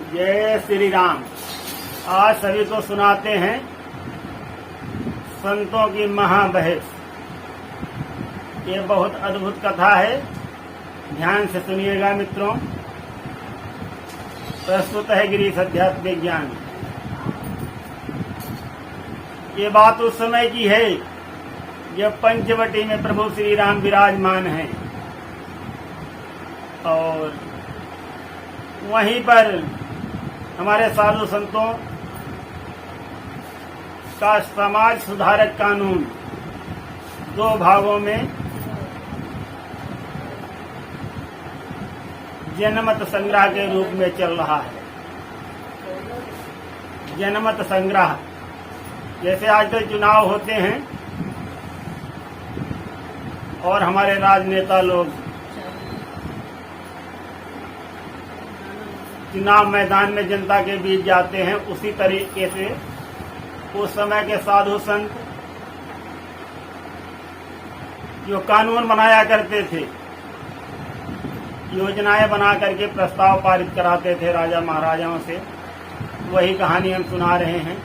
जय श्री राम। आज सभी को सुनाते हैं संतों की महाबहस। ये बहुत अद्भुत कथा है, ध्यान से सुनिएगा मित्रों। प्रस्तुत है गिरीश आध्यात्मिक ज्ञान। ये बात उस समय की है जब पंचवटी में प्रभु श्री राम विराजमान हैं और वहीं पर हमारे साधु संतों का समाज सुधारक कानून दो भागों में जनमत संग्रह के रूप में चल रहा है। जनमत संग्रह, जैसे आजकल चुनाव होते हैं और हमारे राजनेता लोग चुनाव मैदान में जनता के बीच जाते हैं, उसी तरीके से उस समय के साधु संत जो कानून बनाया करते थे, योजनाएं बना करके प्रस्ताव पारित कराते थे राजा महाराजाओं से, वही कहानी हम सुना रहे हैं।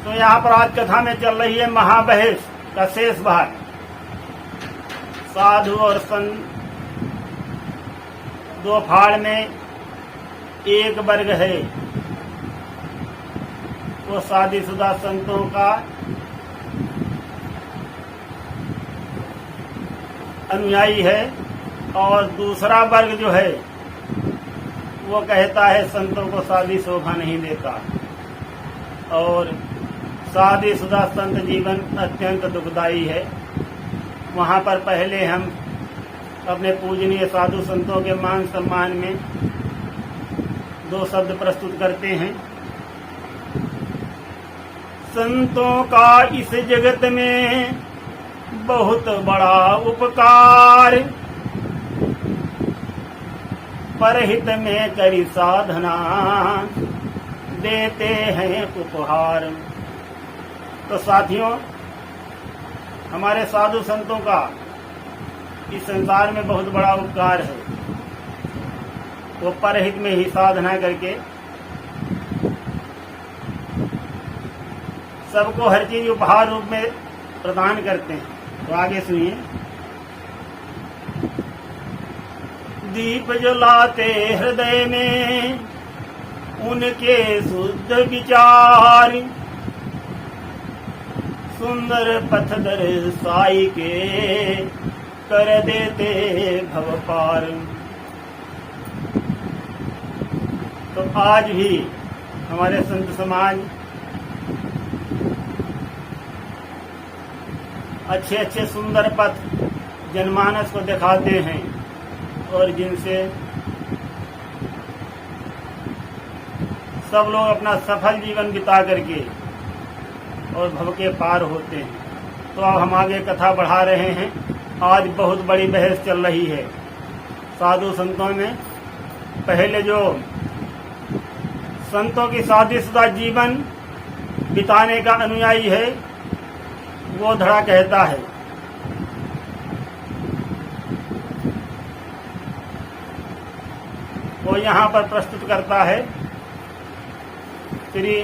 तो यहाँ पर आज कथा में चल रही है महाबहस का शेष भाग। साधु और संत दो फाड़ में एक वर्ग है, वो शादीशुदा संतों का अनुयायी है, और दूसरा वर्ग जो है वो कहता है संतों को शादी शोभा नहीं देता और शादीशुदा संत जीवन अत्यंत दुखदायी है। वहाँ पर पहले हम अपने पूजनीय साधु संतों के मान सम्मान में दो शब्द प्रस्तुत करते हैं। संतों का इस जगत में बहुत बड़ा उपकार, परहित में करी साधना देते हैं उपहार। तो साथियों, हमारे साधु संतों का इस संसार में बहुत बड़ा उपकार है। वो परहित में ही साधना करके सबको हर चीज उपहार रूप में प्रदान करते हैं। तो आगे सुनिए। दीप जलाते हृदय में उनके शुद्ध विचार, सुंदर पथ दर्शाई के कर देते भव पार। तो आज भी हमारे संत समाज अच्छे अच्छे सुंदर पथ जनमानस को दिखाते हैं और जिनसे सब लोग अपना सफल जीवन बिता करके और भव के पार होते हैं। तो अब हम आगे कथा बढ़ा रहे हैं। आज बहुत बड़ी बहस चल रही है साधु संतों में। पहले जो संतों की शादीशुदा जीवन बिताने का अनुयायी है वो धड़ा कहता है वो यहाँ पर प्रस्तुत करता है श्री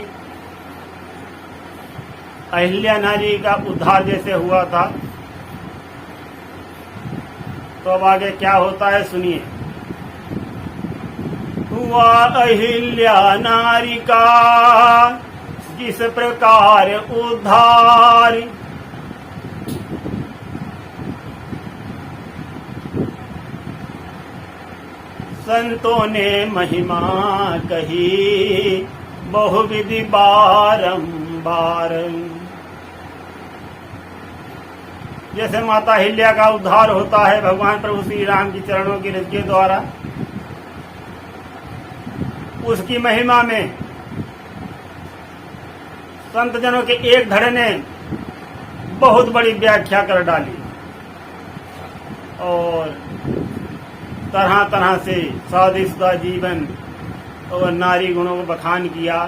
अहिल्या नारी का उद्धार जैसे हुआ था। तो अब आगे क्या होता है सुनिए। हुआ अहिल्या नारी का जिस प्रकार उद्धार, संतों ने महिमा कही बहुविधि बारंबार। जैसे माता अहिल्या का उद्धार होता है भगवान प्रभु श्री राम की चरणों की रज के द्वारा, उसकी महिमा में संत जनों के एक धड़े ने बहुत बड़ी व्याख्या कर डाली और तरह तरह से शादीशुदा जीवन और नारी गुणों को बखान किया।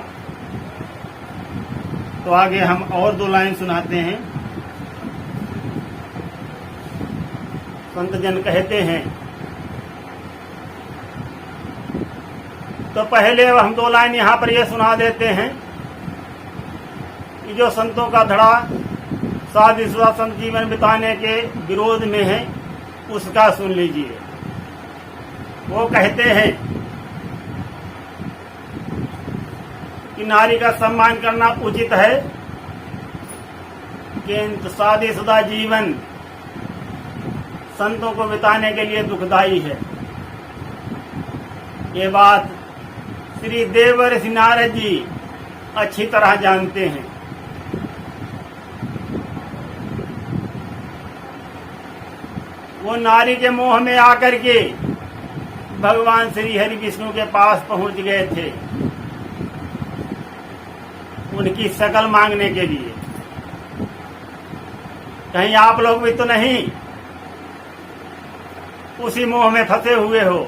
तो आगे हम और दो लाइन सुनाते हैं। संत जन कहते हैं तो पहले हम 2 लाइन यहाँ पर ये सुना देते हैं कि जो संतों का धड़ा शादीशुदा संत जीवन बिताने के विरोध में है, उसका सुन लीजिए। वो कहते हैं कि नारी का सम्मान करना उचित है, किंतु शादीशुदा जीवन संतों को बिताने के लिए दुखदायी है। ये बात श्री देवर्षि नारद जी अच्छी तरह जानते हैं। वो नारी के मोह में आकर के भगवान श्री हरि विष्णु के पास पहुंच गए थे उनकी शकल मांगने के लिए। कहीं आप लोग भी तो नहीं उसी मोह में फंसे हुए हो।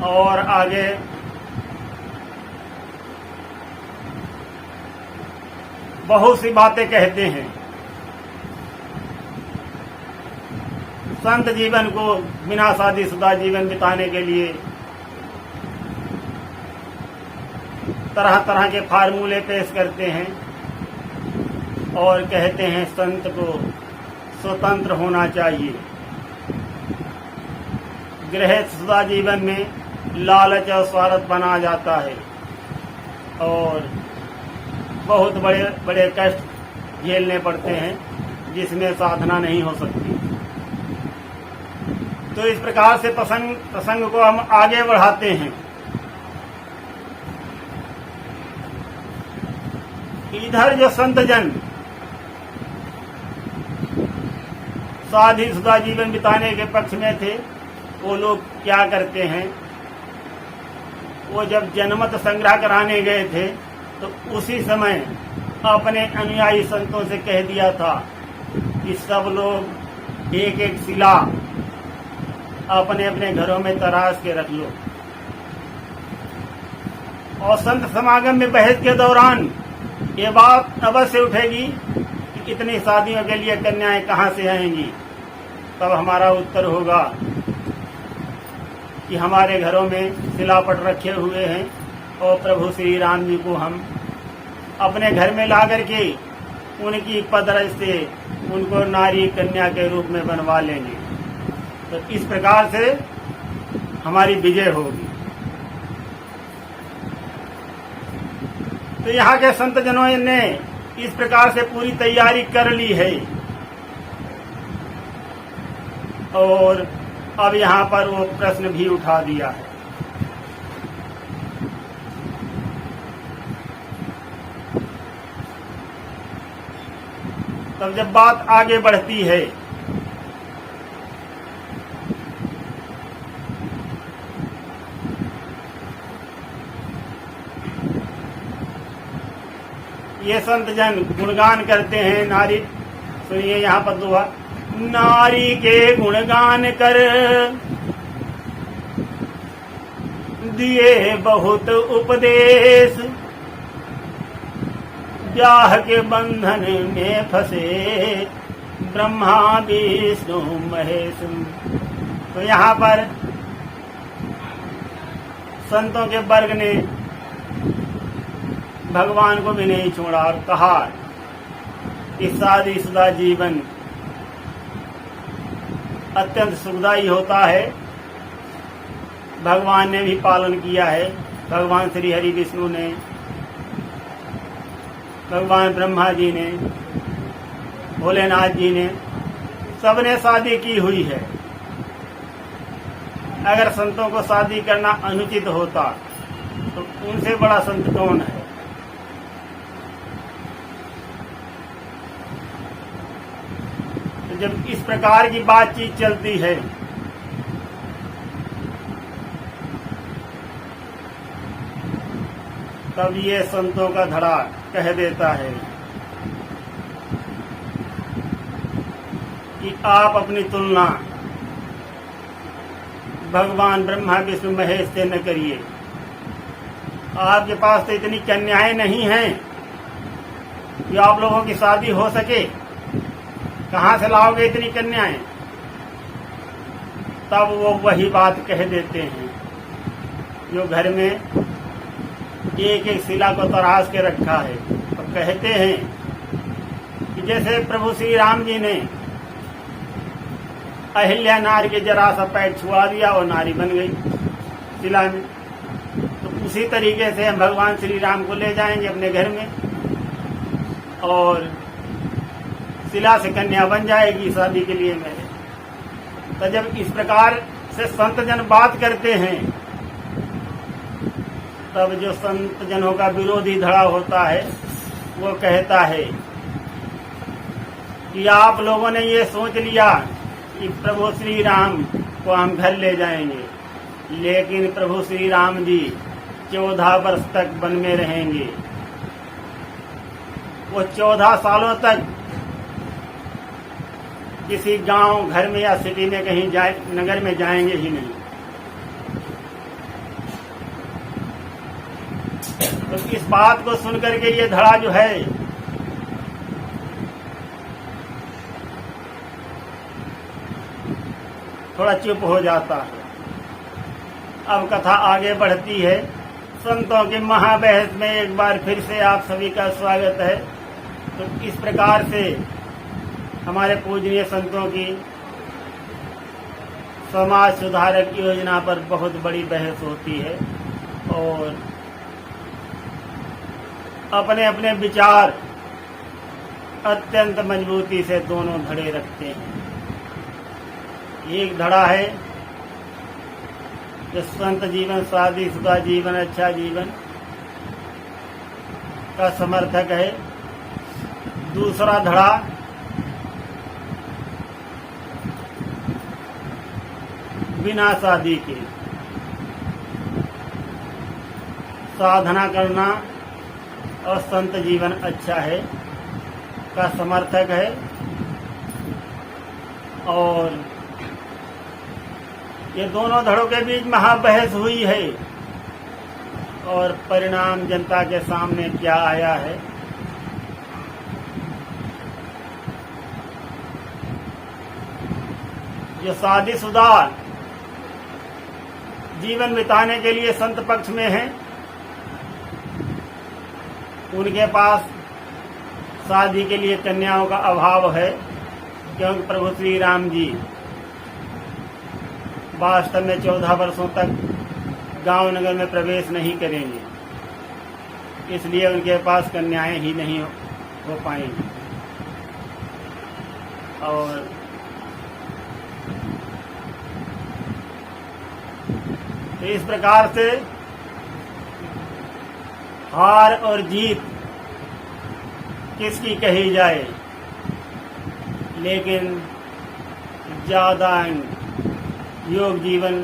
और आगे बहुत सी बातें कहते हैं। संत जीवन को बिना शादीशुदा जीवन बिताने के लिए तरह तरह के फार्मूले पेश करते हैं और कहते हैं संत को स्वतंत्र होना चाहिए। गृहस्थ जीवन में लालच और स्वार्थ बना जाता है और बहुत बड़े बड़े कष्ट झेलने पड़ते हैं जिसमें साधना नहीं हो सकती। तो इस प्रकार से प्रसंग को हम आगे बढ़ाते हैं। इधर जो संत जन शादीशुदा जीवन बिताने के पक्ष में थे, वो लोग क्या करते हैं, वो जब जनमत संग्रह कराने गए थे तो उसी समय अपने अनुयायी संतों से कह दिया था कि सब लोग एक एक शिला अपने अपने घरों में तराश के रख लो। और संत समागम में बहस के दौरान ये बात अवश्य उठेगी कि इतनी शादियों के लिए कन्याएं कहाँ से आएंगी। तब हमारा उत्तर होगा कि हमारे घरों में शिलापट रखे हुए हैं और प्रभु श्री राम जी को हम अपने घर में ला करके उनकी पदरज से उनको नारी कन्या के रूप में बनवा लेंगे। तो इस प्रकार से हमारी विजय होगी। तो यहाँ के संत जनों ने इस प्रकार से पूरी तैयारी कर ली है और अब यहाँ पर वो प्रश्न भी उठा दिया है। तब जब बात आगे बढ़ती है ये संत जन गुणगान करते हैं नारी। सुनिए यहाँ पर दोहा, नारी के गुणगान कर दिए बहुत उपदेश, ब्याह के बंधन में फंसे ब्रह्मा विष्णु महेश। तो यहाँ पर संतों के वर्ग ने भगवान को भी नहीं छोड़ा और कहा कि शादीशुदा जीवन अत्यंत सुखदायी होता है। भगवान ने भी पालन किया है। भगवान श्री हरि विष्णु ने, भगवान ब्रह्मा जी ने, भोलेनाथ जी ने, सबने शादी की हुई है। अगर संतों को शादी करना अनुचित होता तो उनसे बड़ा संत कौन है। तो जब इस प्रकार की बातचीत चलती है तब ये संतों का धड़ा कह देता है कि आप अपनी तुलना भगवान ब्रह्मा विष्णु महेश से न करिए। आपके पास तो इतनी कन्याएं नहीं हैं कि आप लोगों की शादी हो सके। कहाँ से लाओगे इतनी कन्याएं। तब वो वही बात कह देते हैं जो घर में एक एक शिला को तराश के रखा है। तो कहते हैं कि जैसे प्रभु श्री राम जी ने अहिल्या नारी के जरा सा पैर छुआ दिया और नारी बन गई शिला में, तो उसी तरीके से हम भगवान श्री राम को ले जाएंगे अपने घर में और शिला से कन्या बन जाएगी शादी के लिए मेरे। तो जब इस प्रकार से संत जन बात करते हैं तब जो संत जनों का विरोधी धड़ा होता है वो कहता है कि आप लोगों ने ये सोच लिया कि प्रभु श्री राम को हम घर ले जाएंगे, लेकिन प्रभु श्री राम जी 14 वर्ष तक वन में रहेंगे। वो 14 सालों तक किसी गांव घर में या सिटी में कहीं नगर में जाएंगे ही नहीं। तो इस बात को सुनकर के ये धड़ा जो है थोड़ा चुप हो जाता है। अब कथा आगे बढ़ती है। संतों की महाबहस में एक बार फिर से आप सभी का स्वागत है। तो इस प्रकार से हमारे पूजनीय संतों की समाज सुधारक योजना पर बहुत बड़ी बहस होती है और अपने अपने विचार अत्यंत मजबूती से दोनों धड़े रखते हैं। एक धड़ा है जो संत जीवन, शादीशुदा जीवन, अच्छा जीवन का समर्थक है। दूसरा धड़ा बिना शादी के साधना करना और संत जीवन अच्छा है का समर्थक है। और ये दोनों धड़ों के बीच महाबहस हुई है और परिणाम जनता के सामने क्या आया है। जो शादीशुदा जीवन बिताने के लिए संत पक्ष में है, उनके पास शादी के लिए कन्याओं का अभाव है, क्योंकि प्रभु श्री राम जी वास्तव में 14 वर्षों तक गांव नगर में प्रवेश नहीं करेंगे, इसलिए उनके पास कन्याएं ही नहीं हो पाएंगी। और तो इस प्रकार से हार और जीत किसकी कही जाए, लेकिन ज्यादा योग जीवन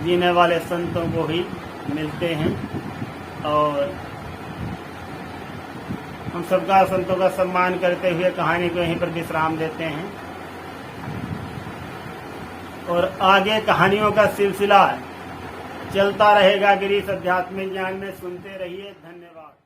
जीने वाले संतों को ही मिलते हैं। और हम सबका संतों का सम्मान करते हुए कहानी को यहीं पर विश्राम देते हैं और आगे कहानियों का सिलसिला चलता रहेगा गिरीश आध्यात्मिक ज्ञान में। सुनते रहिए। धन्यवाद।